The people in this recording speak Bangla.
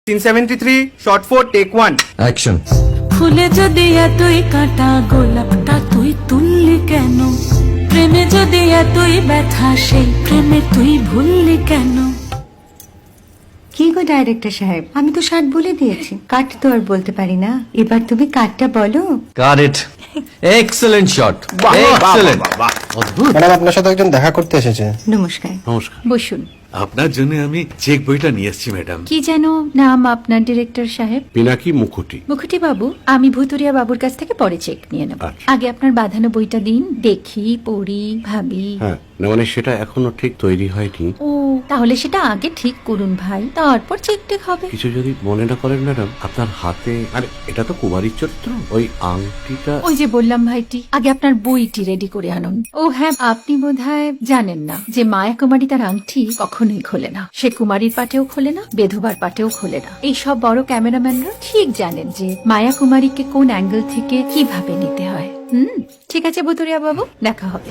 373 shot 4 take 1 অ্যাকশন। ফুলে যদি এতই কাটা গোলাপটা তুই তুললি কেন? প্রেমে যদি এতই ব্যথা সেই প্রেমে তুই ভুললি কেন? কি গো ডাইরেক্টর সাহেব, আমি তো 60 বলে দিয়েছি, কাট তো আর বলতে পারি না। এবার তুমি কাটটা বলো। Got it. Excellent shot, excellent. Madam, আপনার সাথে একজন দেখা করতে এসেছে। নমস্কার, নমস্কার। বসুন। আপনার জন্য আমি চেক বইটা নিয়ে এসেছি ম্যাডাম। কি যেন নাম আপনার ডিরেক্টর সাহেব? পিনাকি মুখোটি। মুখুটি বাবু, আমি ভুতুরিয়া বাবুর কাছ থেকে পরে চেক নিয়ে নেব। আচ্ছা। আগে আপনার বাঁধানো বইটা দিন, দেখি, পড়ি, ভাবি। হ্যাঁ, না মানে সেটা এখনো ঠিক তৈরি হয়নি। ও, তাহলে সেটা আগে ঠিক করুন ভাই, তারপর চেক টেক হবে। কিছু যদি মনে না করেন ম্যাডাম, আপনার হাতে, আরে এটা তো কুমারীর চরিত্র, ওই আংটিটা। ওই যে বললাম ভাইটি, আগে আপনার বইটি রেডি করে আনুন। ও হ্যাঁ, আপনি বোধহয় জানেন না যে মায়া কুমারী তার আংটি কখনোই খোলে না। সে কুমারীর পাটেও খোলে না, বেধবার পাটেও খোলে না। এই সব বড় ক্যামেরাম্যানরা ঠিক জানেন যে মায়া কুমারীকে কোন অ্যাঙ্গেল থেকে কিভাবে নিতে হয়। ঠিক আছে ভুতুরিয়া বাবু, দেখা হবে।